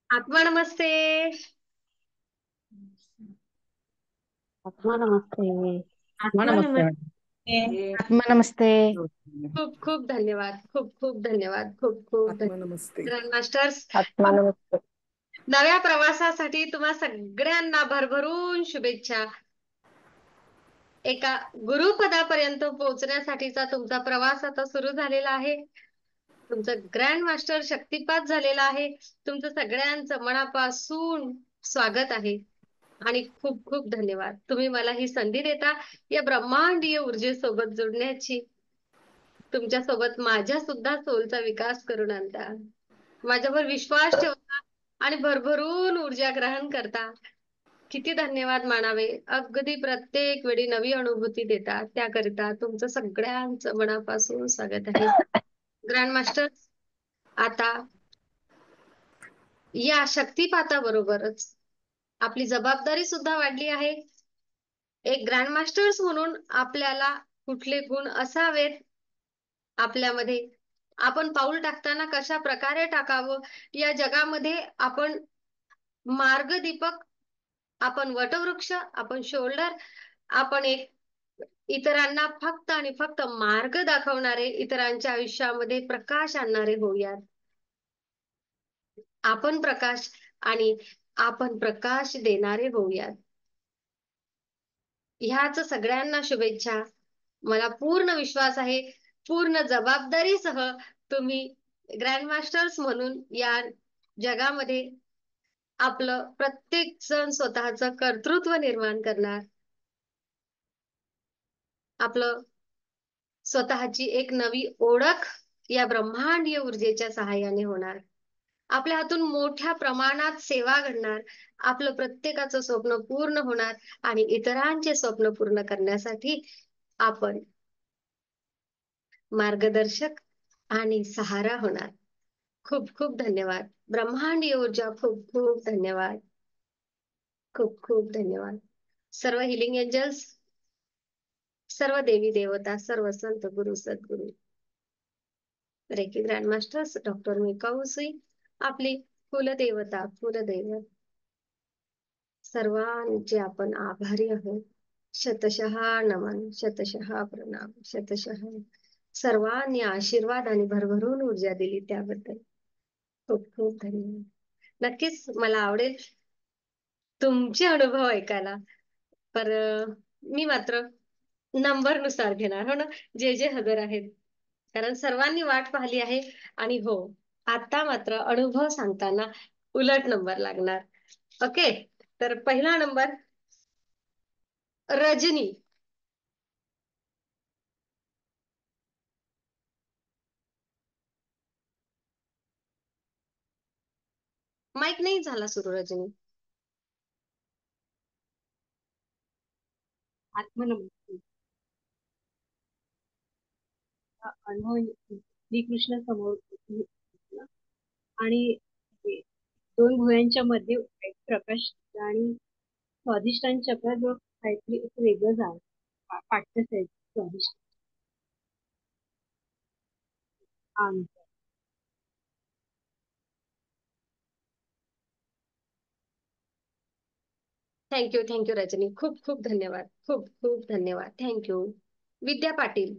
आत्मा नमस्ते. आत्मा नमस्ते. आत्मा नमस्ते. आत्मा नमस्ते. खूप खूप धन्यवाद. खूप खूप धन्यवाद. खूप खूप आत्मा नमस्ते. ग्रँड मास्टर्स, आत्मा नमस्ते. नव्या प्रवासासाठी तुम्हा सगळ्यांना भरभरून शुभेच्छा. एका गुरुपदापर्यंत पोहोचण्यासाठीचा तुमचा प्रवास आता सुरू झालेला आहे. तुमचं ग्रँड मास्टर शक्तिपात झालेला आहे. तुमचं सगळ्यांचं मनापासून स्वागत आहे आणि खूप खूप धन्यवाद. तुम्ही मला ही संधी देता या ब्रह्मांडीय ऊर्जेसोबत जोडण्याची. तुमच्या सोबत माझ्या सुद्धा सोलचा विकास करून आणता, माझ्यावर विश्वास ठेवता आणि भरभरून ऊर्जा ग्रहण करता. किती धन्यवाद मानावे. अगदी प्रत्येक वेळी नवी अनुभूती देता, त्याकरिता तुमचं सगळ्यांचं मनापासून स्वागत आहे. ग्रँड मास्टर, आता या शक्तिपाताबरोबरच आपली जबाबदारी सुद्धा वाढली आहे. एक ग्रँड मास्टर्स म्हणून आपल्याला कुठले गुण असावेत आपल्यामध्ये, आपण पाऊल टाकताना कशा प्रकारे टाकावं, या जगामध्ये आपण मार्गदीपक, आपण वटवृक्ष, आपण शोल्डर, आपण एक इतरांना फक्त आणि फक्त मार्ग दाखवणारे, इतरांच्या आयुष्यामध्ये प्रकाश आणणारे होऊयात. आपण प्रकाश आणि आपण प्रकाश देणारे होऊयात. ह्याच सगळ्यांना शुभेच्छा. मला पूर्ण विश्वास आहे, पूर्ण जबाबदारीसह तुम्ही ग्रँड मास्टर्स म्हणून या जगामध्ये आपलं प्रत्येक जण स्वतःचं कर्तृत्व निर्माण करणार, आपलं स्वतःची एक नवी ओळख या ब्रह्मांडीय ऊर्जेच्या सहाय्याने होणार. आपल्या हातून मोठ्या प्रमाणात सेवा घडणार, आपलं प्रत्येकाचं स्वप्न पूर्ण होणार आणि इतरांचे स्वप्न पूर्ण करण्यासाठी आपण मार्गदर्शक आणि सहारा होणार. खूप खूप धन्यवाद. ब्रह्मांडीय ऊर्जा, खूप खूप धन्यवाद. खूप खूप धन्यवाद. सर्व हिलिंग एंजल्स, सर्व देवी देवता, सर्व संत गुरु सद्गुरु, Reiki grand masters, doctor Mikao Usui, आपली कुलदेवता, कुलदैवत, सर्वांचे आपण आभारी आहोत. शतशः नमन, शतशः प्रणाम, शतशः. सर्वांनी आशीर्वाद आणि भरभरून ऊर्जा दिली त्याबद्दल खूप खूप धन्यवाद. नक्कीच मला आवडेल तुमचे अनुभव ऐकायला, पर मी मात्र नंबर नुसार घेणार, हो ना, जे जे हजर आहेत, कारण सर्वांनी वाट पाहिली आहे. आणि हो, आता मात्र अनुभव सांगताना उलट नंबर लागणार. ओके, तर पहिला नंबर रजनी. माईक नाही झाला सुरू रजनी. आत्मा नमस्ते. अनुभव श्रीकृष्ण समोर आणि दोन भुयांच्या मध्ये एक प्रकाश आणि स्वादिष्टांच्या चक्राजवळ काहीतरी एक वेगळं झालं पाठच आहे स्वादिष्ट. थँक्यू रजनी, खूप खूप धन्यवाद. खूप खूप धन्यवाद. थँक्यू. विद्या पाटील.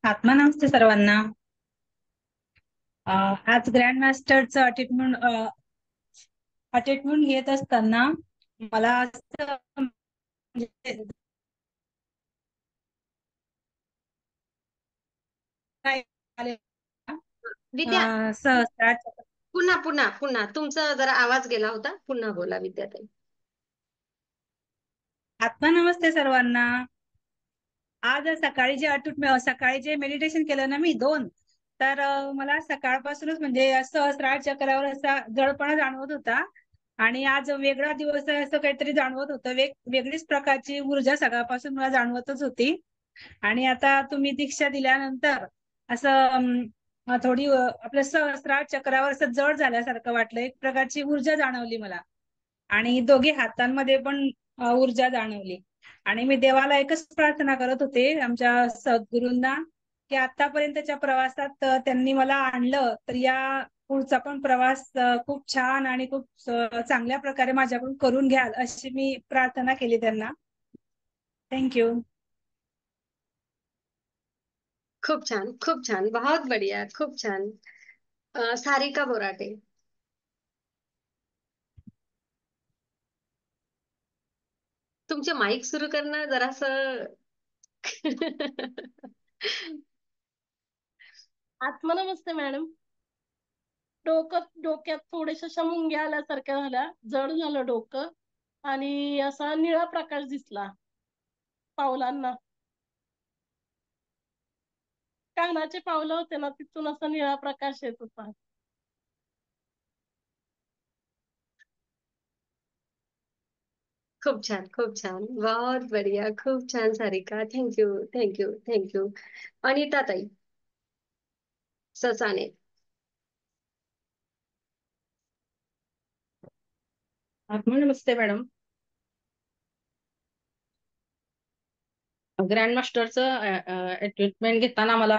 आत्मा नमस्ते सर्वांना. आज ग्रँड मास्टरचं अटेटमेंट घेत असताना मला असं म्हणजे विद्या, सहस्त्रार पुन्हा पुन्हा पुन्हा तुमचा जरा आवाज गेला होता, पुन्हा बोला विद्याताई. आत्मा नमस्ते सर्वांना. आज सकाळी जे मेडिटेशन केलं ना मी तर मला सकाळपासूनच म्हणजे सहस्रार चक्रावर असा जळपणा जाणवत होता आणि आज वेगळा दिवस आहे असं काहीतरी जाणवत होतं. वेगळीच प्रकारची ऊर्जा सकाळपासून मला जाणवतच होती. आणि आता तुम्ही दीक्षा दिल्यानंतर असं थोडी आपल्या सहस्रार चक्रावर असं जड झाल्यासारखं वाटलं, एक प्रकारची ऊर्जा जाणवली मला. आणि दोघी हातांमध्ये पण ऊर्जा जाणवली. आणि मी देवाला एकच प्रार्थना करत होते, आमच्या सद्गुरूंना, की आतापर्यंतच्या प्रवासात त्यांनी मला आणलं, तर या पुढचा पण प्रवास खूप छान आणि खूप चांगल्या प्रकारे माझ्याकडून करून घ्याल अशी मी प्रार्थना केली त्यांना. थँक्यू. खूप छान, खूप छान, बहुत बढिया, खूप छान. सारिका बोराटे. तुमचे माईक सुरू करणं जरासं. आत्मनमस्ते मॅडम. डोक्यात थोड्याशा मुंग्या आल्यासारख्या झाल्या, जड झालं डोकं आणि असा निळा प्रकाश दिसला पावलांना. कानाचे पावलं होते ना, तिथून असा निळा प्रकाश येत होता. खूप छान, खूप छान, बहुत बढिया, खूप छान Sarika. Thank you, thank you, thank you. Anita ताई ससाने. नमस्ते मॅडम. ग्रँड मास्टरचं ट्रीटमेंट घेताना मला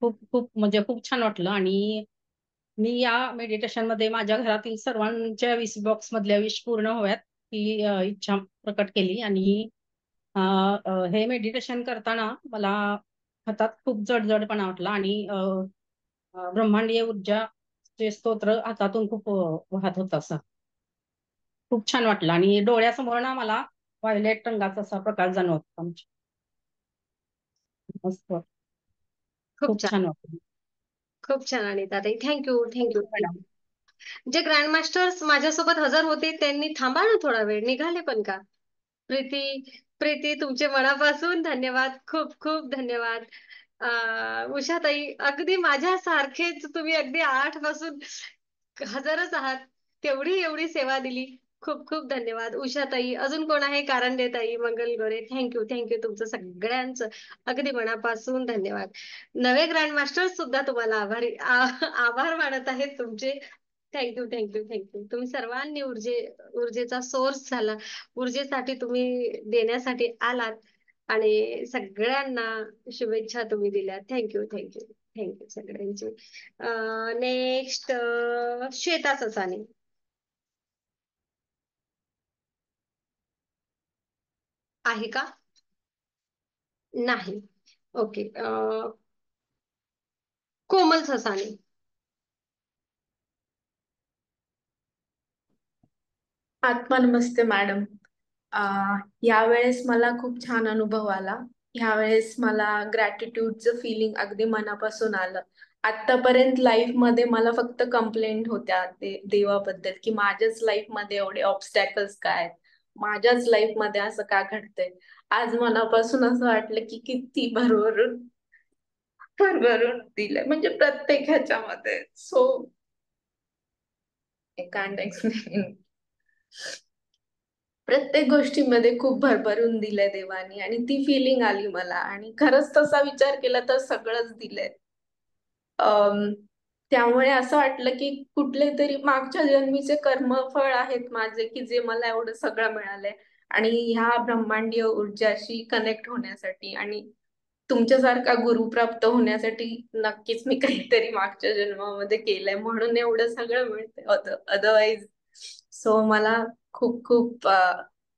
खूप खूप म्हणजे खूप छान वाटलं. आणि मी या मेडिटेशन मध्ये माझ्या घरातील सर्वांच्या विश बॉक्स मधल्या विश पूर्ण व्हाव्यात ही इच्छा प्रकट केली. आणि हे मेडिटेशन करताना मला हातात खूप जडजडपणा वाटला आणि ब्रह्मांडीय ऊर्जाचे स्तोत्र हातातून खूप वाहत होत असं खूप छान वाटलं. आणि डोळ्यासमोर ना मला व्हायलेट रंगाचा असा प्रकाश जाणवत होता. मस्त खूप खूप छान, छान वाटलं. खूप छान अनिता ताई. Thank you, thank you, thank you madam. Thank you. जे ग्रँड मास्टर्स माझ्यासोबत हजर होते त्यांनी थांबा ना थोडा वेळ, निघाले पण का? प्रीती, प्रीती तुमचे मनापासून धन्यवाद, खूप खूप धन्यवाद. उषाताई अगदी माझ्या सारखेच तुम्ही अगदी 8 पासून हजरच आहात, तेवढी एवढी सेवा दिली. खूप खूप धन्यवाद उषाताई. अजून कोण आहे? कारंडेताई, मंगल गोरे. Thank you, thank you. तुमचं सगळ्यांचं अगदी मनापासून धन्यवाद. नवे ग्रँड मास्टर सुद्धा तुम्हाला आभार मानत आहेत तुमचे. Thank you, thank you, thank you. तुम्ही सर्वांनी ऊर्जेचा सोर्स झाला. ऊर्जेसाठी तुम्ही देण्यासाठी आलात आणि सगळ्यांना शुभेच्छा तुम्ही दिल्या. थँक्यू, थँक्यू, थँक्यू सगळ्यांची. नेक्स्ट श्वेता ससाने. आहे का? नाही. ओके. कोमल ससाने. आत्मा नमस्ते मॅडम. यावेळेस मला खूप छान अनुभव आला. यावेळेस मला ग्रॅटिट्यूडचं फिलिंग अगदी मनापासून आलं. आतापर्यंत लाईफ मध्ये मला फक्त कंप्लेंट होत्या देवाबद्दल की माझ्याच लाईफ मध्ये एवढे ऑब्स्टॅकल्स काय आहेत, माझ्याच लाईफ मध्ये असं का घडतंय. आज मनापासून असं वाटलं की किती भरभरून भरभरून दिलंय म्हणजे प्रत्येक ह्याच्यामध्ये. So I can't explain. प्रत्येक गोष्टीमध्ये खूप भरभरून दिलंय देवानी आणि ती फिलिंग आली मला. आणि खरंच तसा विचार केला तर सगळंच दिलंय. त्यामुळे असं वाटलं की कुठले तरी मागच्या जन्मीचे कर्मफळ आहेत माझे की जे मला एवढं सगळं मिळालंय. आणि ह्या ब्रह्मांडीय ऊर्जाशी कनेक्ट होण्यासाठी आणि तुमच्यासारखा गुरु प्राप्त होण्यासाठी नक्कीच मी काहीतरी मागच्या जन्मामध्ये केलंय म्हणून एवढं सगळं मिळतंय. अदरवाईज सो मला खूप खूप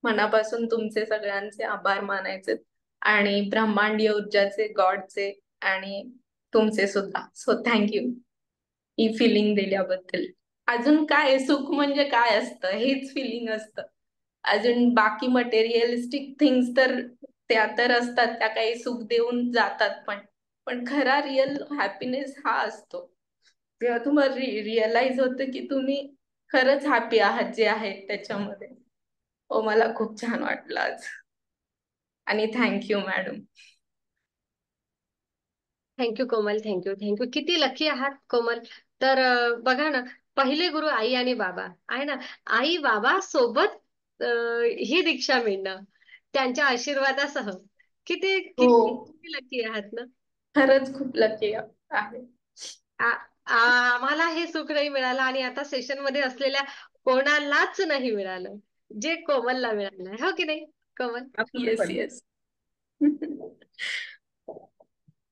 मनापासून तुमचे सगळ्यांचे आभार मानायचे आणि ब्रह्मांडीय ऊर्जाचे, गॉडचे आणि तुमचे सुद्धा. सो थँक्यू ही फिलिंग दिल्याबद्दल. अजून काय सुख म्हणजे काय असतं हेच फिलिंग असतं. अजून बाकी मटेरियलिस्टिक थिंग्स तर त्या तर असतात, त्या काही सुख देऊन जातात पण पण खरा रिअल हॅपीनेस हा असतो तेव्हा तुम्हाला रिअलाइज होतं की तुम्ही खरंच हॅपी आहात जे आहे त्याच्यामध्ये. हो मला खूप छान वाटलं आज आणि थँक्यू मॅडम. थँक्यू कोमल, थँक्यू, थँक्यू. किती लकी आहात कोमल. तर बघा ना, पहिले गुरु आई आणि बाबा आहे ना. आई बाबा सोबत ही दीक्षा मिळणं त्यांच्या आशीर्वादासह. किती हो किती लकी आहात ना. खरंच खूप लकी आहे. आम्हाला हे सुख नाही मिळालं आणि आता सेशन मध्ये असलेल्या कोणालाच नाही मिळालं जे कोमलला मिळालं. हो की नाही कोमल? आपण येस पण. येस.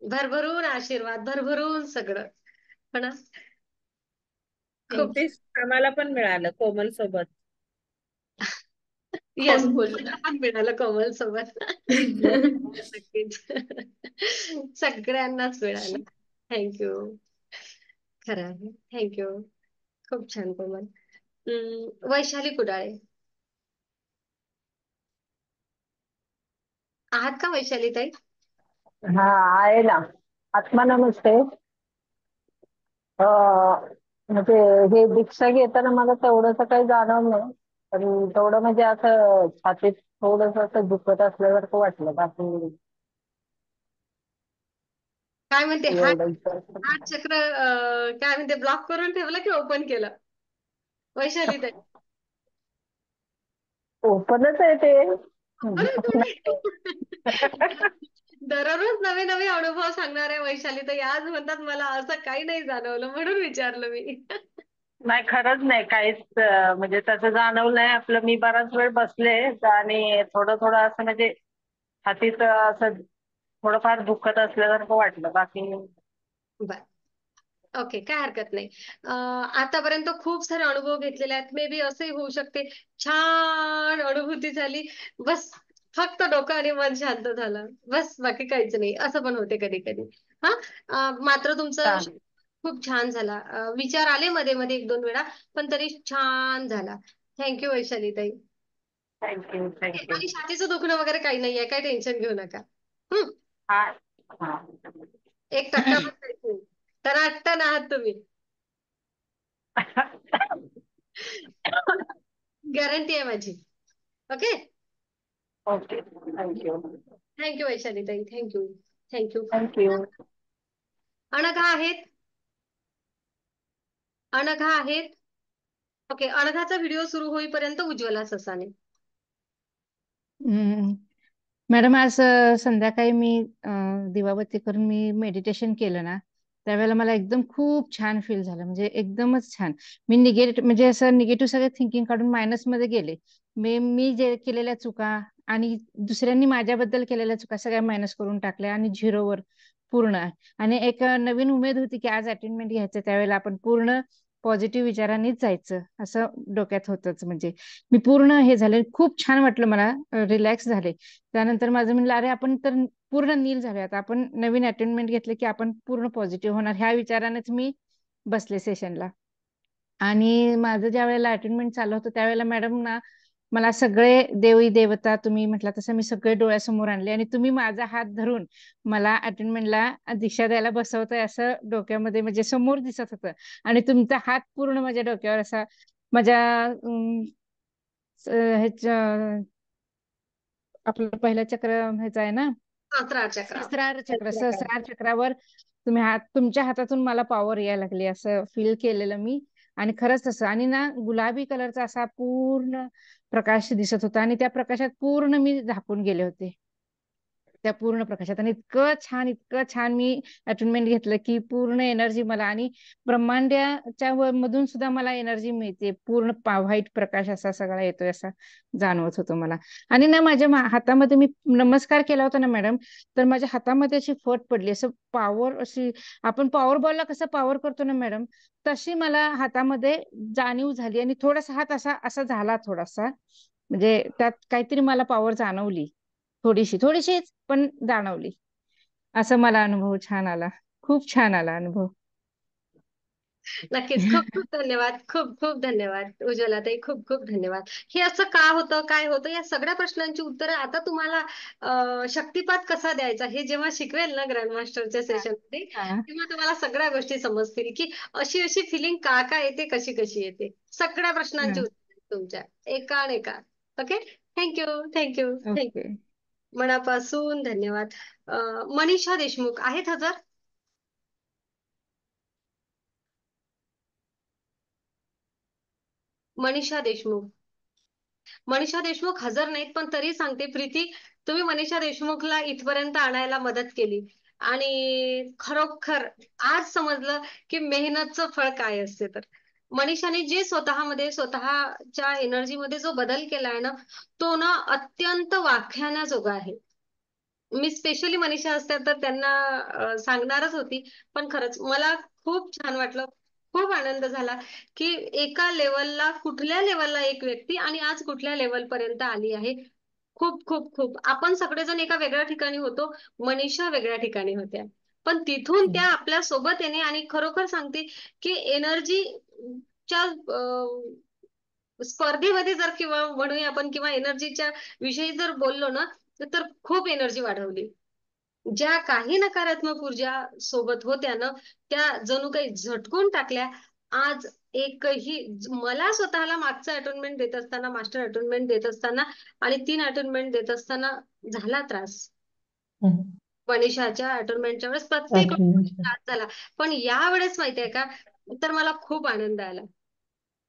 भरभरून आशीर्वाद, भरभरून सगळं. हो ना. खूप तेच आम्हाला पण मिळालं कोमल सोबत. येस, कोण बोललं? मला पण मिळालं कोमल सोबत. नक्कीच. सगळ्यांनाच मिळालं. थँक्यू. खरं आहे. थँक्यू. खूप छान कोमल. वैशाली कुडाळे आहात का वैशाली ताई? हा आहे ना. आत्मा नमस्ते. म्हणजे हे दीक्षा घेताना मला तेवढंसं काही जाणवलं नाही. पण थोडं म्हणजे असं छातीत थोडस असं दुखत असल्यासारखं वाटलं. बाकी काय म्हणते एवढं हात चक्र काय म्हणते, ब्लॉक करून ठेवलं की ओपन केलं वैशाली ताई? ओपनच आहे ते. अरे दररोज नवे नवे अनुभव सांगणाऱ्या वैशाली ताई आज म्हणतात मला असं काही नाही जाणवलं म्हणून विचारलं मी. नाही, खरंच नाही काहीच म्हणजे तसं जाणवलं नाही. आपलं मी बराच वेळ बसले आणि थोडं थोडं असं म्हणजे छातीत असं थोडंफार दुखत असल्यासारखं वाटलं. बाकी बर, ओके, काय हरकत नाही. आतापर्यंत खूप सारे अनुभव घेतलेले आहेत. मे बी असंही होऊ शकते छान अनुभूती झाली, बस फक्त डोकं आणि मन शांत झालं, बस बाकी काहीच नाही, असं पण होते कधी कधी. हा, मात्र तुमचं चालेल. खूप छान झाला. विचार आले मध्ये मध्ये एक दोन वेळा, पण तरी छान झाला. थँक्यू वैशाली ताई. थँक्यू. थँक्यू. आणि छातीचं दुखणं वगैरे काही नाहीये, काही टेन्शन घेऊ नका. हम्म. हा. हा. 1% पण टेन्शन नाही. टनाटन आहात तुम्ही, गॅरंटी आहे माझी. Okay. Okay. Thank you. Thank you Vaishali ताई. थँक्यू. थँक्यू. थँक्यू. अनघा आहेत? अनघा आहेत? ओके, अनघाचा व्हिडिओ सुरू होईपर्यंत उज्ज्वला ससाने. मॅडम आज संध्याकाळी मी दिवाबत्ती करून मी मेडिटेशन केलं ना, त्यावेळेला मला एकदम खूप छान फील झालं. म्हणजे एकदमच छान. मी म्हणजे असं निगेटिव्ह सगळं थिंकिंग काढून मायनस मध्ये गेले. मी जे केलेल्या चुका आणि दुसऱ्यांनी माझ्याबद्दल केलेल्या चुका सगळ्या मायनस करून टाकल्या आणि झिरोवर पूर्ण. आणि एक नवीन उमेद होती की आज अटेंडमेंट घ्यायचं, त्यावेळेला आपण पूर्ण पॉझिटिव्ह विचारांनीच जायचं असं डोक्यात होतच. म्हणजे मी पूर्ण हे झाले, खूप छान वाटलं मला, रिलॅक्स झाले. त्यानंतर माझं म्हणलं अरे आपण तर पूर्ण नील झाले, आता आपण नवीन अटेंडमेंट घेतले की आपण पूर्ण पॉझिटिव्ह होणार, ह्या विचारानेच मी बसले सेशनला. आणि माझं ज्या वेळेला अटेंडमेंट चालू होतं त्यावेळेला मॅडम ना मला सगळे देवी देवता तुम्ही म्हटलं तसं मी सगळे डोळ्यासमोर आणले आणि तुम्ही माझा हात धरून मला अटेंडमेंटला दीक्षा द्यायला बसवताय असं डोक्यामध्ये म्हणजे समोर दिसत होतं. आणि तुमचा हात पूर्ण माझ्या डोक्यावर असा माझ्या ह्याच्या आपलं पहिलं चक्र ह्याचं आहे ना, सहस्रार चक्र. सहस्रार चक्रावर तुम्ही तुमच्या हातातून मला पॉवर यायला लागली असं फील केलेलं मी. आणि खरंच तसं. आणि ना गुलाबी कलरचा असा पूर्ण प्रकाश दिसत होता आणि त्या प्रकाशात पूर्ण मी झाकून गेले होते, त्या पूर्ण प्रकाशात. आणि इतकं छान मी अटेंडमेंट घेतलं की पूर्ण एनर्जी मला आणि ब्रह्मांडाच्या मधून सुद्धा मला एनर्जी मिळते. पूर्ण व्हाईट प्रकाश असा सगळा येतोय असा जाणवत होतो मला. आणि ना माझ्या हातामध्ये मी नमस्कार केला होता ना मॅडम, तर माझ्या हातामध्ये अशी फट पडली, असं पॉवर, अशी आपण पॉवर बॉलला कसं पॉवर करतो ना मॅडम, तशी मला हातामध्ये जाणीव झाली. आणि थोडासा हात असा असा झाला थोडासा, म्हणजे त्यात काहीतरी मला पॉवर जाणवली, थोडीशीच पण जाणवली. असं मला अनुभव छान आला, खूप छान आला अनुभव. नक्कीच. खूप खूप धन्यवाद. खूप खूप धन्यवाद उज्ज्वला ताई. खूप खूप धन्यवाद. हे असं का होतं, काय होतं, या सगळ्या प्रश्नांची उत्तरं आता तुम्हाला शक्तिपात कसा द्यायचा हे जेव्हा शिकवेल ना ग्रँड मास्टरच्या सेशन मध्ये, हा. तेव्हा तुम्हाला सगळ्या गोष्टी समजतील की अशी अशी फिलिंग का का येते, कशी कशी येते. सगळ्या प्रश्नांची उत्तर तुमच्या एका आणि एका. Okay. Thank you. Thank you. Thank you. Okay. मनापासून धन्यवाद. मनीषा देशमुख आहेत हजर? मनीषा देशमुख. मनीषा देशमुख हजर नाहीत, पण तरी सांगते प्रीती, तुम्ही मनीषा देशमुखला इथपर्यंत आणायला मदत केली. आणि खरोखर आज समजलं की मेहनतचं फळ काय असते. तर मनीषाने जे स्वतःमध्ये स्वतःच्या एनर्जीमध्ये जो बदल केलाय ना, तो ना अत्यंत वाखाणण्याजोगा आहे. मी स्पेशली मनीषा असत्या तर त्यांना सांगणारच होती. पण खरंच मला खूप छान वाटलं, खूप आनंद झाला की एका लेवलला, कुठल्या लेवलला एक व्यक्ती आणि आज कुठल्या लेवल पर्यंत आली आहे. खूप खूप खूप आपण सगळेजण एका वेगळ्या ठिकाणी होतो, मनीषा वेगळ्या ठिकाणी होत्या, पण तिथून त्या आपल्या सोबत येणे आणि खरोखर सांगते की एनर्जीच्या स्पर्धेमध्ये जर किंवा म्हणूया आपण किंवा एनर्जीच्या विषयी जर बोललो ना, तर खूप एनर्जी वाढवली. ज्या काही नकारात्मक ऊर्जा सोबत होत्या ना, त्या जणू काही झटकून टाकल्या. आज एकही मला स्वतःला मागचं अटोनमेंट देत असताना, मास्टर अटोनमेंट देत असताना आणि 3 अटोनमेंट देत असताना झाला त्रास. मनीषाच्या अटोनमेंटच्या वेळेस प्रत्येक त्रास झाला. पण यावेळेस माहितीये का, तर मला खूप आनंद आला.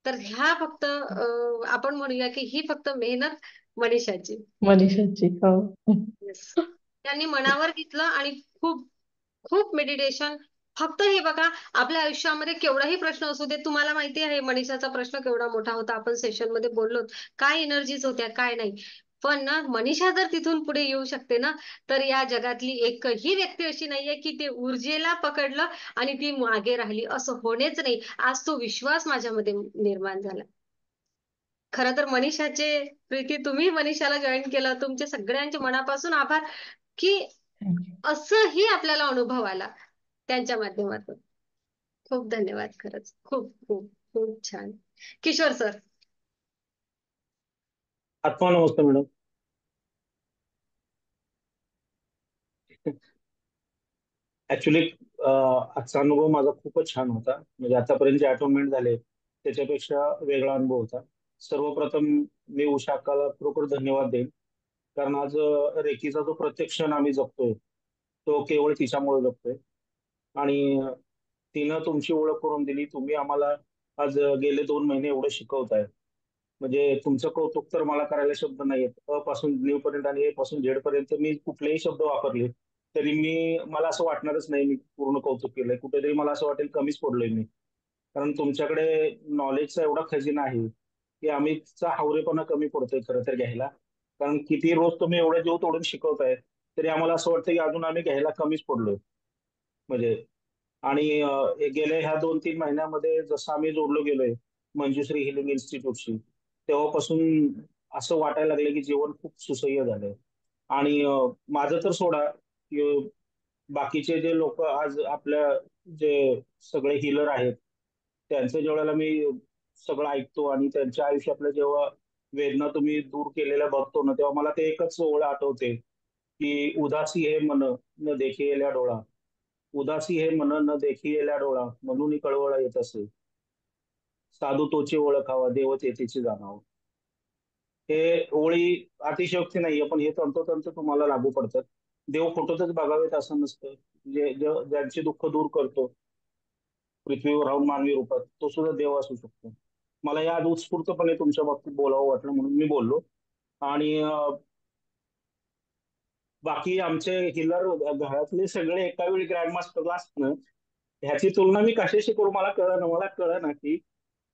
तर ह्या फक्त आपण म्हणूया की ही फक्त मेहनत मनीषाची. मनीषाची. हो. Yes. त्यांनी मनावर घेतलं आणि खूप खूप मेडिटेशन. फक्त हे बघा, आपल्या आयुष्यामध्ये केवढाही प्रश्न असू दे, तुम्हाला माहिती आहे मनीषाचा प्रश्न केवढा मोठा होता, आपण सेशन मध्ये बोललो काय एनर्जीज होत्या काय नाही. पण ना मनीषा जर तिथून पुढे येऊ शकते ना, तर या जगातली एकही व्यक्ती अशी नाहीये की ते ऊर्जेला पकडलं आणि ती मागे राहिली, असं होणेच नाही. आज तो विश्वास माझ्यामध्ये निर्माण झाला. खरं तर मनीषाचे प्रीती, तुम्ही मनीषाला जॉईन केलं, तुमचे सगळ्यांचे मनापासून आभार की असंही आपल्याला अनुभव आला त्यांच्या माध्यमातून. खूप धन्यवाद. खरंच खूप खूप खूप छान. किशोर सर. आत्मा नमस्ते मॅडम. ऍक्च्युली आजचा अनुभव माझा खूपच छान होता. म्हणजे आतापर्यंत जे अटोनमेंट झाले त्याच्यापेक्षा वेगळा अनुभव होता. सर्वप्रथम मी उषा अक्काला खरोखर धन्यवाद देईन, कारण आज रेकीचा जो प्रत्येक क्षण आम्ही जगतोय तो केवळ तिच्यामुळे जगतोय. आणि तिनं तुमची ओळख करून दिली. तुम्ही आम्हाला आज गेले 2 महिने एवढं शिकवताय. म्हणजे तुमचं कौतुक तर मला करायला शब्द नाहीयेत. अ पासून न्यू पर्यंत आणि ए पासून झेड पर्यंत मी कुठलेही शब्द वापरले तरी मला असं वाटणारच नाही मी पूर्ण कौतुक केलंय. कुठेतरी मला असं वाटेल कमीच पडलोय मी. कारण तुमच्याकडे नॉलेजचा एवढा खजिना आहे की आम्हीचा हावरेपणा कमी पडतोय खरं तर घ्यायला. कारण किती रोज तुम्ही एवढे जीव तोडून शिकवताय तरी आम्हाला असं वाटतं की अजून आम्ही घ्यायला कमीच पडलोय. म्हणजे आणि गेल्या ह्या 2-3 महिन्यामध्ये जसं आम्ही जोडलो गेलोय मंजुश्री हिलिंग इन्स्टिट्यूटशी, तेव्हापासून असं वाटायला लागलं की जीवन खूप सुसह्य झालंय. आणि माझं तर सोडा की बाकीचे जे लोक आज आपल्या जे सगळे हिलर आहेत त्यांचं ज्या वेळेला मी सगळं ऐकतो आणि त्यांच्या आयुष्यातल्या जेव्हा वेदना तुम्ही दूर केलेल्या बघतो ना, तेव्हा मला ते एकच ओळ आठवते की उदासी हे मन न देखिएल्या डोळा, उदासी हे मन न देखिएल्या डोळा, म्हणून कळवळा येत असे, साधू तोची ओळखावा देव तेथीची जाणावं. हे ओळी अतिशयोक्ती नाहीये, पण हे तंतोतंत तुम्हाला लागू पडतात. देव फोटोतच बघावेत असं नसतं. ज्यांचे दुःख दूर करतो पृथ्वीवर राहून मानवी रूपात, तो सुद्धा देव असू शकतो. मला या उत्स्फूर्तपणे तुमच्या बाबतीत बोलावं वाटलं म्हणून मी बोललो. आणि बाकी आमचे हिलर घरातले सगळे एका वेळी ग्रँड मास्टरला असणं, ह्याची तुलना मी कशाशी करू मला कळलं ना की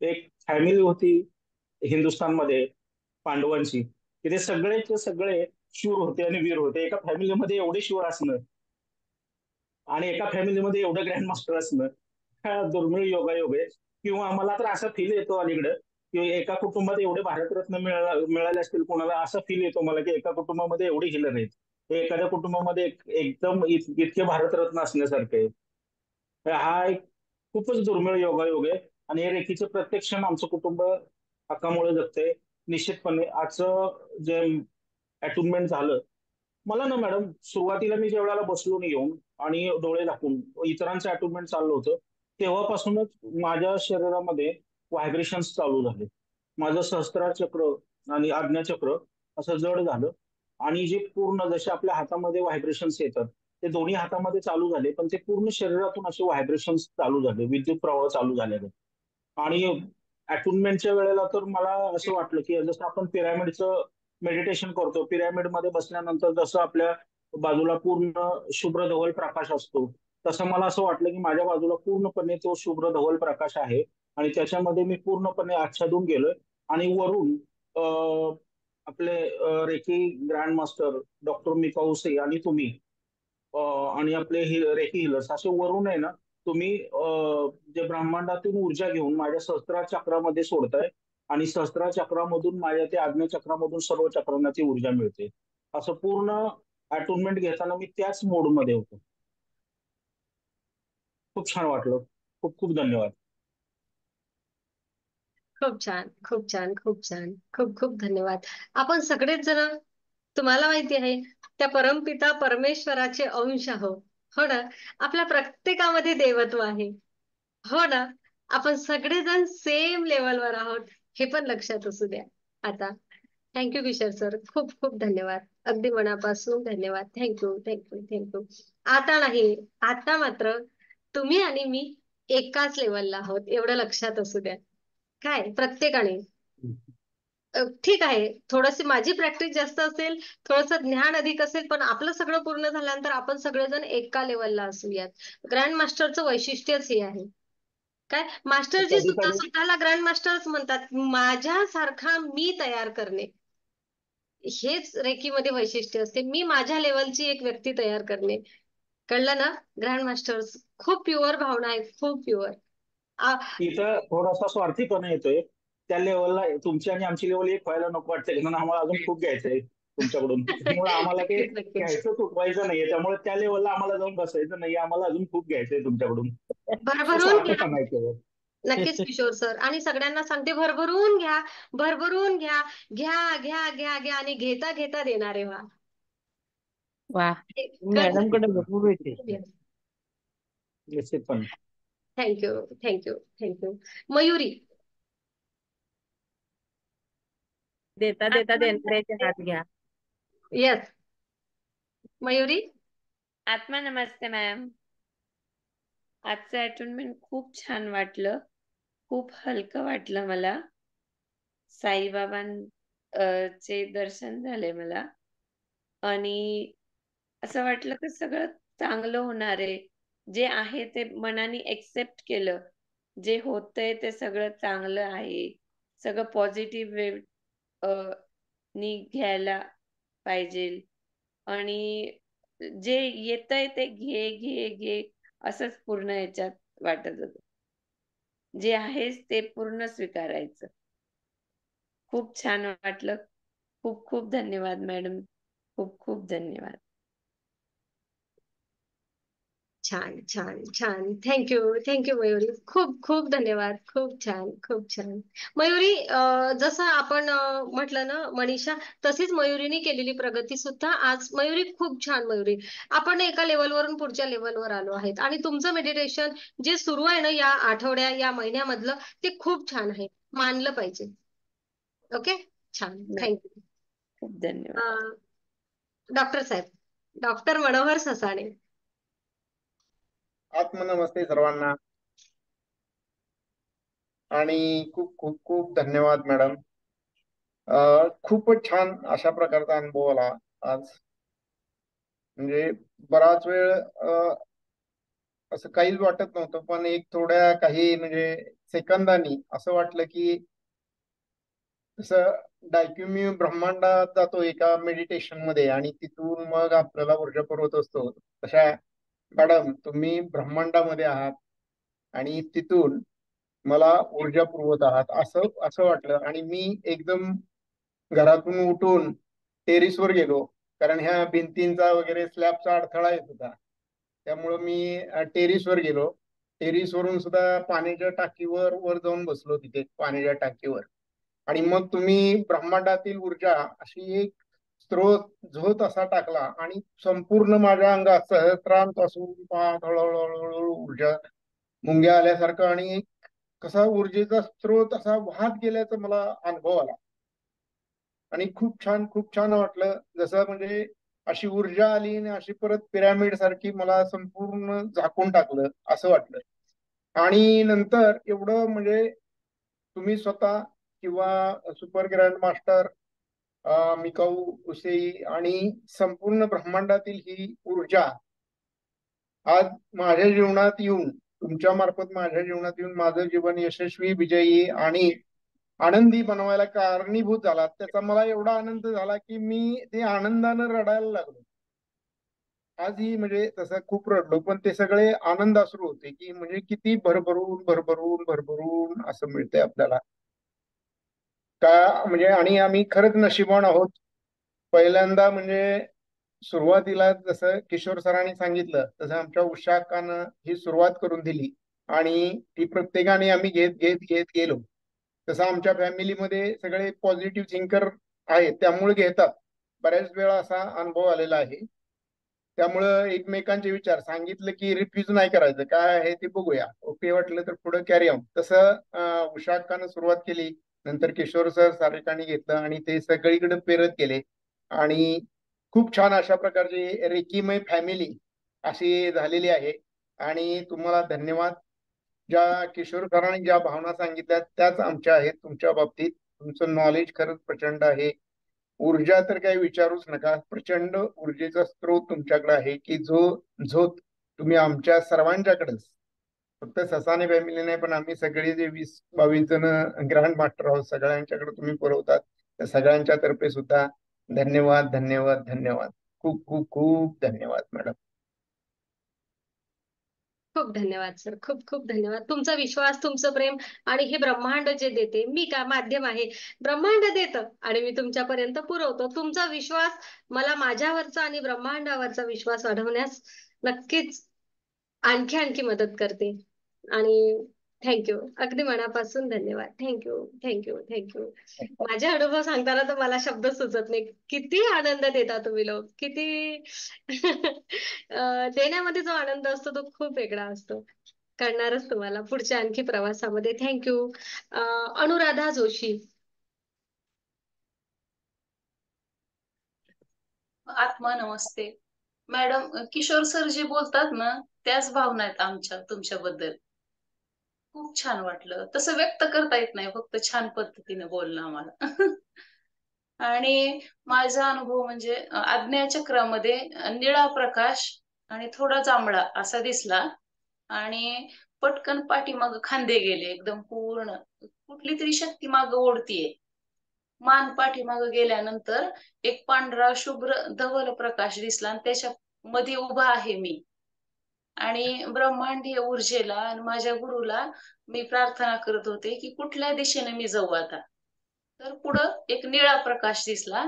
एक फॅमिली होती हिंदुस्थानमध्ये पांडवांची, की ते सगळेचे सगळे शूर होते आणि वीर होते. एका फॅमिलीमध्ये एवढे शूर असणं आणि एका फॅमिलीमध्ये एवढं ग्रँड मास्टर असणं, हा दुर्मिळ योगायोग आहे. किंवा मला तर असा फील येतो अलीकडं की एका कुटुंबात एवढे भारतरत्न मिळाले असतील कोणाला, असा फील येतो मला की एका कुटुंबामध्ये एवढे हिलर आहेत. हे एखाद्या कुटुंबामध्ये एकदम इतके भारतरत्न असण्यासारखे आहे. तर हा एक खूपच दुर्मिळ योगायोग आहे. आणि हे रेखीचं प्रत्येक क्षण आमचं कुटुंब हक्कामुळे जगतंय. निश्चितपणे आजचं जे अटुनमेंट झालं, मला ना मॅडम सुरुवातीला मी ज्या वेळेला बसलो नाही येऊन आणि डोळे झाकून इतरांचं अटुनमेंट चाललं होतं, तेव्हापासूनच माझ्या शरीरामध्ये व्हायब्रेशन्स चालू झाले. माझं सहस्त्रार चक्र आणि आज्ञाचक्र असं जड झालं. आणि जे पूर्ण जसे आपल्या हातामध्ये व्हायब्रेशन्स येतात ते दोन्ही हातामध्ये चालू झाले, पण ते पूर्ण शरीरातून असे व्हायब्रेशन्स चालू झाले, विद्युत प्रवाह चालू झाले. आणि अटुनमेंटच्या वेळेला तर मला असं वाटलं की जसं आपण पिरामिडचं मेडिटेशन करतो, पिरामिड मध्ये बसल्यानंतर जसं आपल्या बाजूला पूर्ण शुभ्र धवल प्रकाश असतो, तसं मला असं वाटलं की माझ्या बाजूला पूर्णपणे तो शुभ्र धवल प्रकाश आहे आणि त्याच्यामध्ये मी पूर्णपणे आच्छादून गेलोय. आणि वरून आपले Reiki grand master doctor Mikao से आणि तुम्ही आणि आपले रेकी हिलर्स असे वरून आहे ना, तुम्ही जे ब्रह्मांडातून ऊर्जा घेऊन माझ्या सहस्त्रार चक्रामध्ये सोडताय आणि सहस्त्रार चक्रामधून माझ्या ते आज्ञा चक्रामधून सर्व चक्रांना ती ऊर्जा मिळते. असं पूर्ण अटोनमेंट घेताना मी त्याच मोडमध्ये होतो. खूप छान वाटलं. खूप खूप धन्यवाद. खूप छान, खूप छान, खूप छान. खूप खूप धन्यवाद. आपण सगळेच जण, तुम्हाला माहिती आहे, त्या परमपिता परमेश्वराचे अंश आहोत. हो ना? आपल्या प्रत्येकामध्ये देवत्व आहे. हो ना? आपण सगळेजण सेम लेवलवर आहोत, हे पण लक्षात असू द्या. आता थँक्यू किशोर सर, खूप खूप धन्यवाद. अगदी मनापासून धन्यवाद. Thank you, thank you, thank you. आता नाही, आता मात्र तुम्ही आणि मी एकाच लेवलला आहोत, एवढं लक्षात असू द्या. काय प्रत्येकाने ठीक आहे, थोडीशी माझी प्रॅक्टिस जास्त असेल, थोडंसं ज्ञान अधिक असेल, पण आपलं सगळं पूर्ण झाल्यानंतर आपण सगळेजण एका लेवलला असूयात. ग्रँड मास्टरचं वैशिष्ट्यच हे आहे. काय मास्टरजी कधी सुद्धा कधी स्वतःला ग्रँड मास्टर्स म्हणतात. माझ्यासारखा मी तयार करणे, हेच रेकीमध्ये वैशिष्ट्य असते. मी माझ्या लेवलची एक व्यक्ती तयार करणे. कळलं ना? ग्रँड मास्टर्स खूप प्युअर भावना आहे, खूप प्युअर. इथं थोडासा स्वार्थीपणा येतोय. त्या लेवलला तुमची आणि आमची लेवल एक व्हायला नको वाटतंय, कारण आम्हाला अजून खूप घ्यायचंय तुमच्याकडून. त्यामुळे आम्हाला ते नक्कीच नक्कीच. घ्यायचं चुकवायचं नाहीये. त्यामुळे त्या लेवलला आम्हाला जाऊन बसायचं नाहीये. आम्हाला अजून खूप घ्यायचंय तुमच्याकडून. तो भरभरून घ्या. स्वार्थीपणा आहे केवळ. नक्कीच किशोर सर. आणि सगळ्यांना सांगते, भरभरून घ्या, भरभरून घ्या, घ्या घ्या घ्या घ्या आणि घेता घेता देणारे व्हा. वा, मॅडम कडे बघू येते. निश्चितपणे. Thank you, thank you, thank you. मयुरी. देता देता देणाऱ्याचे हात घ्या. येस, मयुरी. आत्मा नमस्ते मॅम. आजचं अटोनमेंट खूप छान वाटलं, खूप हलकं वाटलं मला. साईबाबांचे दर्शन झाले मला आणि असं वाटलं की सगळं चांगलं होणार आहे. जे आहे ते मनाने एक्सेप्ट केलं. जे होतंय ते सगळं चांगलं आहे. सगळं पॉझिटिव्ह नी घ्यायला पाहिजे आणि जे येतंय ते घे घे घे असंच पूर्ण याच्यात वाटत होतं. जे आहेच ते पूर्ण स्वीकारायचं. खूप छान वाटलं. खूप खूप धन्यवाद मॅडम. खूप खूप धन्यवाद. छान छान छान. Thank you, thank you Mayuri. खूप खूप धन्यवाद. खूप छान, खूप छान. मयुरी, जसं आपण म्हटलं ना मनीषा, तशीच मयुरीने केलेली प्रगती सुद्धा आज. मयुरी खूप छान. मयुरी, आपण एका लेवलवरून पुढच्या लेवलवर आलो आहेत आणि तुमचं मेडिटेशन जे सुरू आहे ना या आठवड्या या महिन्यामधलं, ते खूप छान आहे, मानलं पाहिजे. ओके, छान. थँक्यू. खूप धन्यवाद. डॉक्टर साहेब, डॉक्टर मनोहर ससाणे. आत्मनमस्ते सर्वांना आणि खूप खूप खूप धन्यवाद मॅडम. खूपच छान अशा प्रकारचा अनुभव आला आज. म्हणजे बराच वेळ असं काहीच वाटत नव्हतं, पण एक थोड्या काही म्हणजे सेकंदांनी असं वाटलं की जसं डायक्युम्यू ब्रह्मांडात जातो एका मेडिटेशन मध्ये आणि तिथून मग आपल्याला ऊर्जा पुरवत असतो. तशा मॅडम तुम्ही ब्रह्मांडामध्ये आहात आणि तिथून मला ऊर्जा पुरवत आहात असं असं वाटलं. आणि मी एकदम घरातून उठून टेरिसवर गेलो, कारण ह्या भिंतींचा वगैरे स्लॅबचा अडथळा येत होता. त्यामुळं मी टेरिसवर गेलो. टेरिसवरून सुद्धा पाण्याच्या टाकीवर वर जाऊन बसलो, तिथे पाण्याच्या टाकीवर. आणि मग तुम्ही ब्रह्मांडातील ऊर्जा अशी एक स्त्रोत झोत असा टाकला आणि संपूर्ण माझ्या अंगात सहस्रांपासून हळूहळू ऊर्जा मुंग्या आल्यासारखं आणि एक कसा ऊर्जेचा स्त्रोत असा वाहत गेल्याचा मला अनुभव आला. आणि खूप छान वाटलं. जसं म्हणजे अशी ऊर्जा आली आणि अशी परत पिरामिड सारखी मला संपूर्ण झाकून टाकलं असं वाटलं. आणि नंतर एवढं म्हणजे तुम्ही स्वतः किंवा सुपर ग्रँड मास्टर मिकाऊ उसेई आणि संपूर्ण ब्रह्मांडातील ही ऊर्जा आज माझ्या जीवनात येऊन, तुमच्या मार्फत माझ्या जीवनात येऊन माझं जीवन यशस्वी, विजयी आणि आनंदी बनवायला कारणीभूत झाला. त्याचा मला एवढा आनंद झाला की मी ते आनंदानं रडायला लागलो. आजही म्हणजे तसं खूप रडलो, पण ते सगळे आनंद अश्रू होते की म्हणजे किती भरभरून भरभरून भरभरून असं मिळतंय आपल्याला का म्हणजे. आणि आम्ही खरंच नशिबान आहोत. पहिल्यांदा म्हणजे सुरुवातीला जसं किशोर सरांनी सांगितलं तसं आमच्या उषाकानं ही सुरुवात करून दिली आणि ती प्रत्येकाने आम्ही घेत घेत घेत गेलो. तसं आमच्या फॅमिलीमध्ये सगळे पॉझिटिव्ह थिंकर आहेत, त्यामुळे घेतात. बऱ्याच वेळा असा अनुभव आलेला आहे. त्यामुळं एकमेकांचे विचार सांगितलं की रिफ्यूज नाही करायचं, काय आहे ते बघूया, ओके वाटलं तर पुढे कॅरी ऑन. तसं उषाकानं सुरुवात केली, नंतर किशोर सर सारिकाने घेतलं आणि ते सगळीकडे पेरत गेले आणि खूप छान अशा प्रकारची रेकीमय फॅमिली अशी झालेली आहे. आणि तुम्हाला धन्यवाद. ज्या किशोर सरांनी ज्या भावना सांगितल्या त्याच आमच्या आहेत तुमच्या बाबतीत. तुमचं नॉलेज खरंच प्रचंड आहे. ऊर्जा तर काही विचारूच नका. प्रचंड ऊर्जेचा स्रोत तुमच्याकडे आहे की जो झोत तुम्ही आमच्या सर्वांच्याकडेच, फक्त ससाने फॅमिली नाही पण आम्ही सगळे जे 20-22 जण ग्रँड मास्टर आहोत सगळ्यांच्याकडे तुम्ही पुरवतात. त्या सगळ्यांच्या तर्फे सुद्धा धन्यवाद धन्यवाद धन्यवाद. खूप खूप खूप धन्यवाद मॅडम. खूप धन्यवाद सर, खूप खूप धन्यवाद. तुमचा विश्वास, तुमचं प्रेम आणि हे ब्रह्मांड जे देते, मी का माध्यम आहे, ब्रह्मांड देतं आणि मी तुमच्यापर्यंत पुरवतो. तुमचा विश्वास मला माझ्यावरचा आणि ब्रह्मांडावरचा विश्वास वाढवण्यास नक्कीच आणखी आणखी मदत करते. आणि थँक्यू, अगदी मनापासून धन्यवाद. Thank you thank you thank you. माझे अनुभव सांगताना तर मला शब्द सुचत नाही. किती आनंद देता तुम्ही लोक, किती देण्यामध्ये जो आनंद असतो तो खूप वेगळा असतो. कळणारच तुम्हाला पुढच्या आणखी प्रवासामध्ये. थँक्यू. अनुराधा जोशी. आत्मा नमस्ते मॅडम. किशोर सर जे बोलतात ना त्याच भावना आहेत आमच्या तुमच्याबद्दल. खूप छान वाटलं. तसं व्यक्त करता येत नाही, फक्त छान पद्धतीने बोलणं आम्हाला. आणि माझा अनुभव म्हणजे आज्ञा चक्रामध्ये निळा प्रकाश आणि थोडा जांभळा असा दिसला आणि पटकन पाठीमाग खांदे गेले एकदम पूर्ण. कुठली तरी शक्ती माग ओढतीये. मान पाठीमाग गेल्यानंतर एक पांढरा शुभ्र धवल प्रकाश दिसला आणि त्याच्या मध्ये उभा आहे मी. आणि ब्रह्मांडीय ऊर्जेला आणि माझ्या गुरुला मी प्रार्थना करत होते की कुठल्या दिशेने मी जाऊ आता. तर पुढं एक निळा प्रकाश दिसला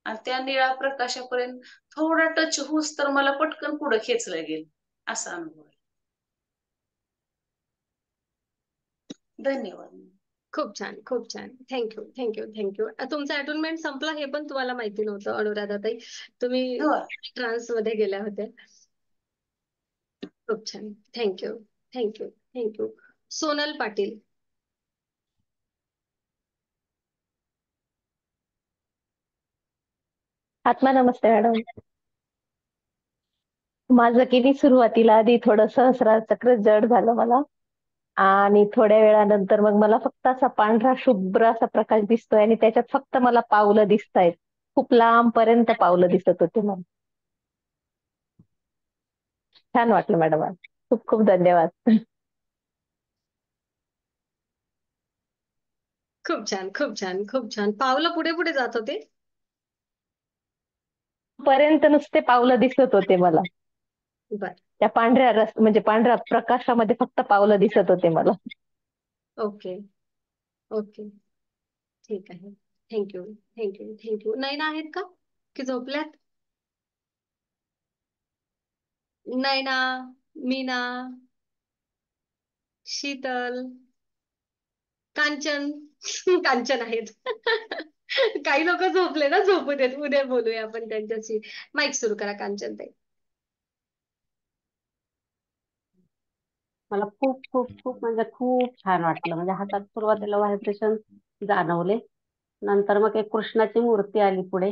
आणि त्या निळा प्रकाशापर्यंत थोडा टच होऊस तर मला पटकन पुढे खेचलं गेलं. असा अनुभव आहे. धन्यवाद. खूप छान, खूप छान. Thank you thank you thank you. तुमचा अटोनमेंट संपला हे पण तुम्हाला माहिती नव्हतं अनुराधाताई. तुम्ही ट्रान्स मध्ये गेल्या होत्या. खूप छान. Thank you thank you thank you. Sonal Patil. आत्मा नमस्ते मॅडम. माझं किती सुरुवातीला आधी थोडं सहस्रार चक्र जड झालं मला आणि थोड्या वेळानंतर मग मला फक्त असा पांढरा शुभ्र असा प्रकाश दिसतोय आणि त्याच्यात फक्त मला पावलं दिसतायत. खूप लांब पर्यंत पावलं दिसत होते मला. छान वाटलं मॅडम. खूप खूप धन्यवाद. खूप छान, खूप छान, खूप छान. पावलं पुढे पुढे जात होते. पर्यंत नुसते पावलं दिसत होते मला. बर. त्या पांढऱ्या म्हणजे पांढऱ्या प्रकाशामध्ये फक्त पावलं दिसत होते मला. ओके ओके, ठीक आहे. Thank you thank you thank you. नयना आहेत का की झोपल्यात? नयना, मीना, शीतल, कांचन. कांचन आहेत. काही लोक झोपले ना, झोपू देत, उद्या बोलूया आपण त्यांच्याशी. माईक सुरू करा कांचन ताई. मला खूप खूप खूप म्हणजे खूप छान वाटलं. म्हणजे हातात सुरुवातीला व्हायब्रेशन जाणवले. नंतर मग एक कृष्णाची मूर्ती आली पुढे.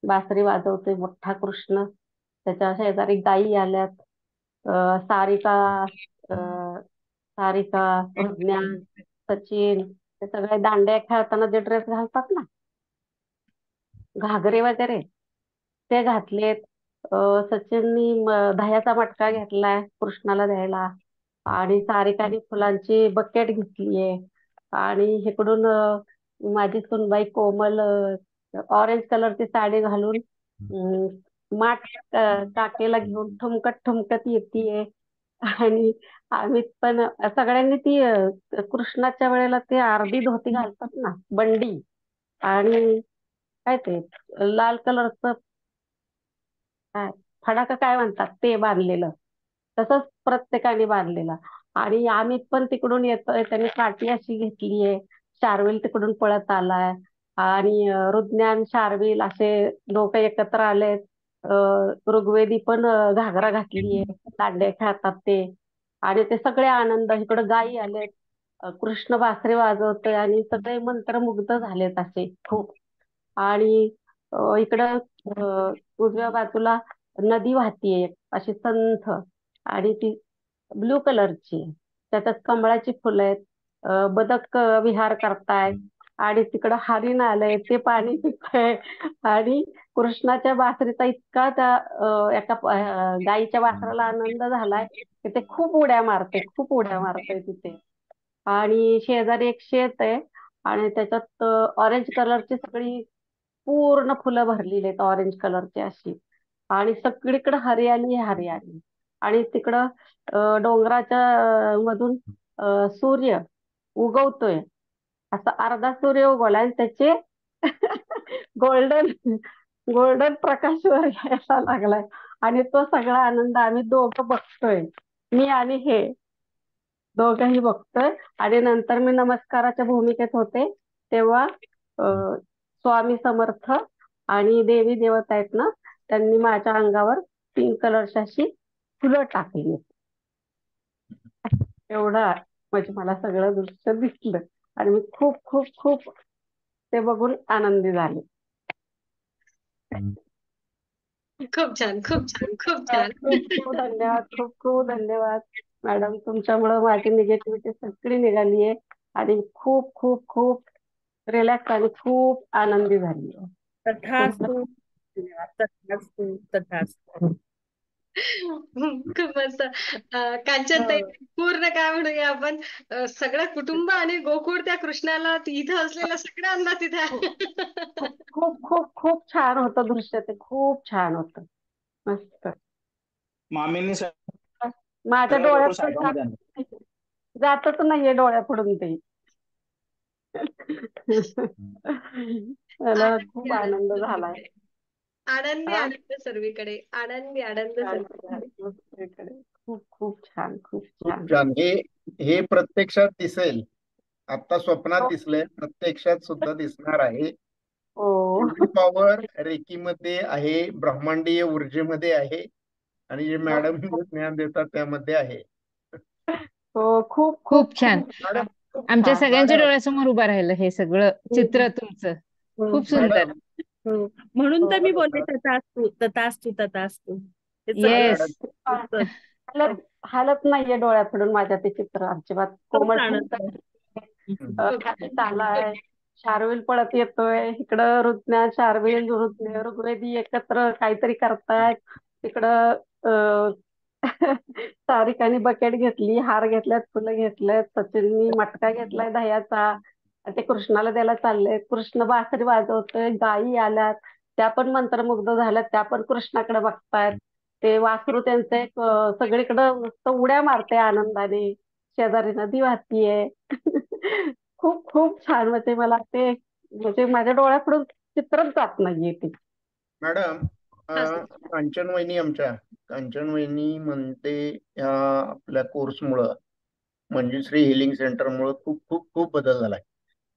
बासरी वाजवतोय मोठा कृष्ण. त्याच्या शेजारी गायी आल्यात. सारिका, सारिका, प्रज्ञा, सचिन, ते सगळे दांड्या खेळताना जे ड्रेस घालतात ना, घागरे वगैरे ते घातलेत. सचिननी दह्याचा मटका घेतलाय कृष्णाला द्यायला आणि सारिकाने फुलांची बकेट घेतलीये आणि इकडून माझी सुनबाई कोमल ऑरेंज कलरची साडी घालून माठ काकेला घेऊन ठुमकत ठुमकत येतीये. आणि आम्ही पण सगळ्यांनी ती कृष्णाच्या वेळेला ते अर्धी धोती घालतात ना, बंडी, आणि काय ते लाल कलरचं काय फडाका काय म्हणतात ते बांधलेलं, तसंच प्रत्येकाने बांधलेलं. आणि आम्ही पण तिकडून येतोय, त्यांनी काठी अशी घेतलीये, शार्विल तिकडून पळत आलाय, आणि ऋज्ञान शार्विल असे दोघं एकत्र आलेत. ऋग्वेदी पण घागरा घातलीये, दांडे खेळतात ते. आणि ते सगळे आनंद, इकडं गायी आलेत, कृष्ण बासरी वाजवतोय आणि सगळे मंत्रमुग्ध झालेत असे खूप. आणि इकडं उजव्या बाजूला नदी वाहतीये अशी संथ, आणि ती ब्लू कलरची आहे. त्याच्यात कमळाची फुलं आहेत. बदक विहार करतायत, आणि तिकडं हरिण आलंय ते पाणी पितंय. आणि कृष्णाच्या बासरीचा इतका त्या एका गाईच्या वासराला आनंद झालाय की ते खूप उड्या मारते, खूप उड्या मारते तिथे. आणि शेजारी एक शेत आहे, आणि त्याच्यात ऑरेंज कलरची सगळी पूर्ण फुलं भरलेली आहेत, ऑरेंज कलरची अशी. आणि सगळीकडे हरियाली हरियाली. आणि तिकडं डोंगराच्या मधून सूर्य उगवतोय, असा अर्धा सूर्य उगवला आणि त्याचे गोल्डन गोल्डन प्रकाश वर यायला लागलाय. आणि तो सगळा आनंद आम्ही दोघं बघतोय, मी आणि हे दोघंही बघतोय. आणि नंतर मी नमस्काराच्या भूमिकेत होते तेव्हा स्वामी समर्थ आणि देवी देवता आहेत ना, त्यांनी माझ्या अंगावर पिंक कलरची अशी फुलं टाकली. एवढं म्हणजे मला सगळं दृश्य दिसलं, आणि मी खूप खूप खूप ते बघून आनंदी झाले. खूप छान, खूप छान, खूप छान. खूप खूप धन्यवाद, खूप खूप धन्यवाद मॅडम. तुमच्यामुळे माझी निगेटिव्हिटी सगळी निघाली आहे, आणि खूप खूप खूप रिलॅक्स आणि खूप आनंदी झाली आहे. तथास्तु. धन्यवाद. तथास्तु. तथास्तु. खूप मस्त. कांचनताई, पूर्ण काय म्हणूया आपण, सगळं कुटुंब आणि गोकुळ त्या कृष्णाला इथं असलेल्या सगळ्यांना तिथे खूप खूप खूप छान होतं दृश्य, ते खूप छान होतं, मस्त. मामींनी माझ्या सगळ्या गोकुळ डोळ्यात साहेबांमध्ये आणलं. जातच नाहीये डोळ्यापुढून ते. मला खूप आनंद झालाय. आनंदी हा? आनंद सर्वीकडे, आनंदी आनंद सर्वीकडे. सगळीकडे. खूप खूप छान, खूप खूप छान. छान. हे प्रत्यक्षात दिसेल. आता स्वप्नात दिसलंय, प्रत्यक्षात सुद्धा दिसणार आहे. एवढी पॉवर रेकीमध्ये आहे, ब्रह्मांडीय ऊर्जेमध्ये आहे, आणि जे मॅडम ज्ञान देतात त्यामध्ये आहे. हो, खूप खूप खूप छान. खूप मॅडम, खूप आमच्या छान. सगळ्यांच्या डोळ्यासमोर उभं राहिलं हे सगळं चित्र तुमचं. खूप सुंदर. म्हणून तर मी बोलले मॅडम, तथास्तु. तथास्तु. तथास्तु. हे येस. सगळं हालत नाहीये डोळ्यापुढून माझ्या ते चित्र अजिबात. कोमल आनंद. खाली चालाय, शार्विल पळत येतोय, इकडं ऋज्ञान शार्विल ऋग्वेदी एकत्र काहीतरी करतायत, तिकडं सारिकाने बकेट घेतली, हार घेतल्यात, फुलं घेतल्यात, सचिननी मटका घेतलाय दह्याचा, ते कृष्णाला द्यायला चाललंय. कृष्ण बासरी वाजवतोय, गायी आल्यात, त्या पण मंत्रमुग्ध झाल्यात, त्या पण कृष्णाकडे बघतायत. ते वासरू त्यांचं एक सगळीकडं नुसतं उड्या मारते आनंदाने, शेजारी नदी वाहतीये. खूप खूप छान. म्हणजे मला ते म्हणजे माझ्या डोळ्यापुढून चित्रच जात नाहीये ते. मॅडम, कांचन वहिनी म्हणते ह्या आपल्या कोर्समुळं, मंजुश्री हिलिंग सेंटरमुळं खूप खूप खूप बदल झालाय.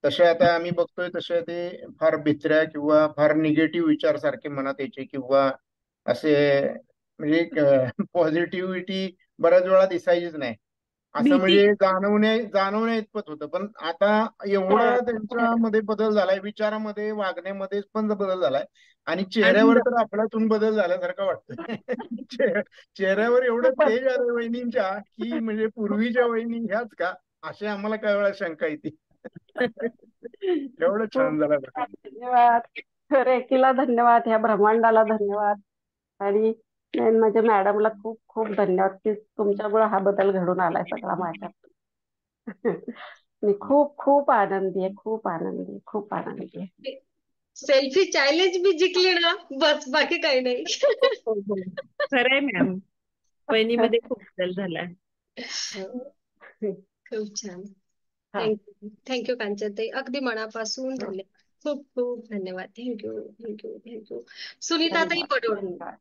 तसे आता आम्ही बघतोय तसे ते फार भित्र्या किंवा फार निगेटिव्ह विचार सारखे मनात यायचे, किंवा असे म्हणजे पॉझिटिव्हिटी बऱ्याच वेळा दिसायचीच नाही, असं म्हणजे जाणवण्या इतपत होतं. पण आता एवढं त्यांच्यामध्ये बदल झालाय, विचारामध्ये, वागण्यामध्ये पण बदल झालाय, आणि चेहऱ्यावर तर आपल्यातून बदल झाल्यासारखं वाटतंय. चेहऱ्यावर एवढं तेज आलं वहिनींच्या, की म्हणजे पूर्वीच्या वहिनी ह्याच का, असे आम्हाला काही वेळा शंका येते. एवढं छान झालं. धन्यवाद रेकीला, धन्यवाद ह्या ब्रह्मांडाला, धन्यवाद. आणि माझ्या मॅडमला खूप खूप धन्यवाद की तुमच्यामुळे हा बदल घडून आलाय सगळा माझ्यात. मी खूप खूप आनंदी आहे, खूप आनंदी आहे, खूप आनंदी आहे. सेल्फी चॅलेंज मी जिंकली ना, बस बाकी काही नाही. हो, हो. खरंय मॅम, वहिनीमध्ये खूप बदल झाला. खूप छान. हा. थँक्यू थँक्यू कांचनताई, अगदी मनापासून धन्यवाद. खूप खूप धन्यवाद. Thank you thank you thank you. सुनीताताई धन्यवाद पडोळ. धन्यवाद.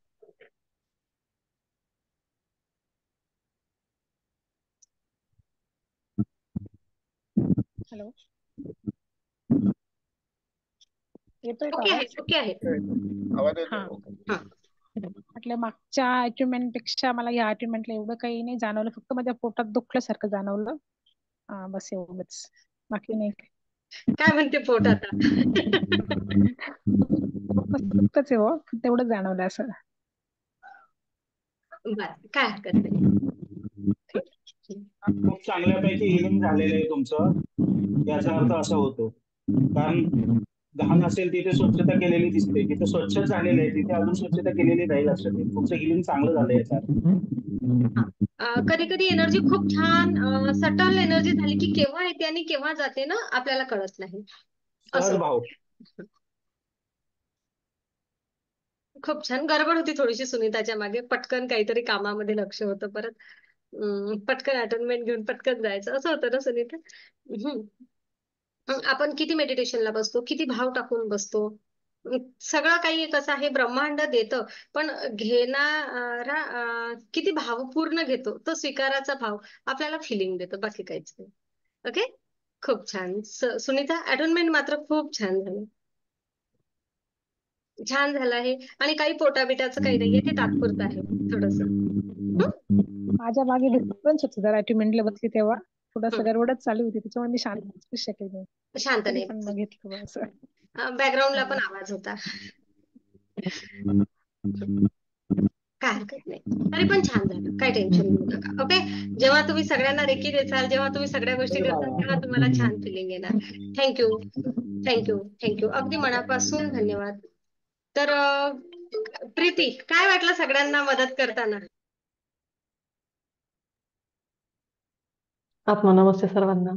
हॅलो, येतोय का ओके आहे आवाज? ओके आहे. आवाज हा, येतो. म्हटलं मागच्या अचिव्हमेंट पेक्षा मला या अचिव्हमेंटला एवढं काही नाही जाणवलं, फक्त माझ्या पोटात दुखल्यासारखं जाणवलं. बस एवढंच, बाकी नाही. काय म्हणते पोट आता? दुखतच आहे हो, तेवढं जाणवलं असं. बरं, काय हरकत नाही. खूप चांगल्यापैकी हिलिंग झालेलं आहे तुमचं, याचा अर्थ असा होतो. कारण घाण असेल तिथे स्वच्छता केलेली दिसते, तिथे स्वच्छ झालेलं आहे, तिथे अजून स्वच्छता केलेली नाही लक्षात येईल. तुमचं हिलिंग चांगलं झालं याचा अर्थ. कधी कधी एनर्जी खूप छान सटल एनर्जी झाली की केव्हा येते आणि केव्हा जाते ना, आपल्याला कळत नाही. सहज असं भाव. खूप छान. गडबड होती थोडीशी सुनीताच्या मागे, पटकन काहीतरी कामामध्ये लक्ष होतं, परत पटकन अटेंडमेंट घेऊन पटकन जायचं, असं होतं ना सुनीता. हम्म. आपण किती मेडिटेशनला बसतो, किती भाव टाकून बसतो. सगळं काही कसं आहे, ब्रह्मांड देतं, पण घेणारा किती भावपूर्ण घेतो, तो स्वीकाराचा भाव आपल्याला फिलिंग देतो, बाकी काहीच नाही. ओके, खूप छान. सुनीता, अटेंडमेंट मात्र खूप छान झालं. छान झालं आहे. आणि काही पोटाबिटाचं काही नाहीये, ते तात्पुरतं आहे थोडस. माझ्या मागे डिस्टर्बन्स होती जरा अचिव्हमेंटला बसली तेव्हा, थोडंसं गडबडच चालू होती, त्याच्यामुळे मी शांत बसू शकले नाही. शांत तरी नाही पण बघितलं बस. बॅकग्राऊंडला पण आवाज होता. काय हरकत नाही, तरी पण छान झालं, काय टेन्शन घेऊ नका. ओके, जेव्हा तुम्ही सगळ्यांना रेकी देसाल, जेव्हा तुम्ही सगळ्या गोष्टी करताल, तेव्हा तुम्हाला छान फिलिंग येणार. थँक्यू थँक्यू थँक्यू, अगदी मनापासून धन्यवाद. तर प्रीती, काय वाटलं सगळ्यांना मदत करताना? आत्मनमस्ते सर्वांना.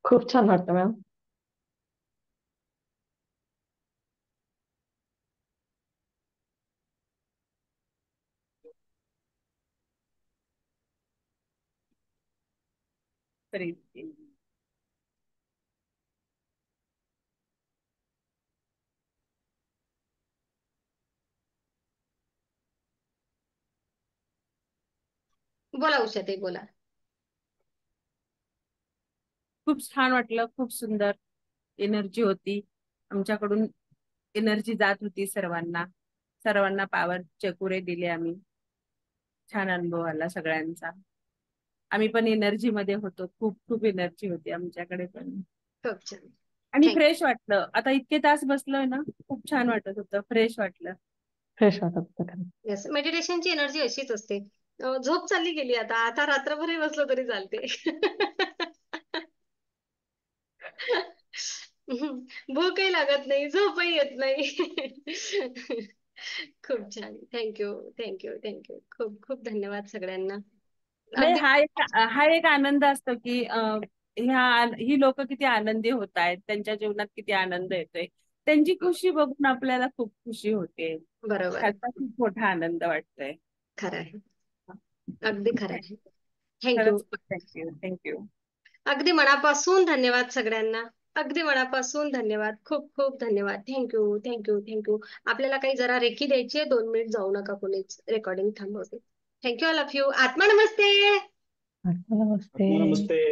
खूप छान वाटतं मॅम. बोला उषाताई, बोला. खूप छान वाटलं, खूप सुंदर एनर्जी होती. आमच्याकडून एनर्जी जात होती सर्वांना, सर्वांना पॉवर चकुरे दिले आम्ही. छान अनुभव आला सगळ्यांचा. आम्ही पण एनर्जी मध्ये होतो, खूप खूप एनर्जी होती आमच्याकडे पण. खूप छान. आणि फ्रेश वाटलं. आता इतके तास बसलोय ना, खूप छान वाटत होतं, फ्रेश वाटलं. फ्रेश वाटत होतं खरं. येस, मेडिटेशनची एनर्जी अशीच असते. झोप चालली गेली, आता रात्रभरही बसलो तरी चालते. भूकही लागत नाही, झोपही येत नाही. खूप छान. थँक्यू थँक्यू थँक्यू, खूप खूप धन्यवाद सगळ्यांना. नाही, अगदी हा एक आनंद असतो की ही लोक किती आनंदी होत आहेत, त्यांच्या जीवनात किती आनंद येतोय, त्यांची खुशी बघून आपल्याला खूप खुशी होते. बरोबर, त्याचा खूप मोठा आनंद वाटतोय. खरं आहे, अगदी खरं आहे. थँक्यू. खरंच थँक्यू थँक्यू. अगदी मनापासून धन्यवाद सगळ्यांना, अगदी मनापासून धन्यवाद, खूप खूप धन्यवाद. Thank you thank you thank you. आपल्याला काही जरा रेकी द्यायची आहे, 2 मिनिट जाऊ नका कोणीच, रेकॉर्डिंग थांबवते. Thank you all of you. आत्मा नमस्ते. आत्मनमस्ते. नमस्ते.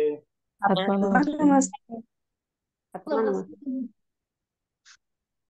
आत्मनमस्ते. आत्मनमस्ते.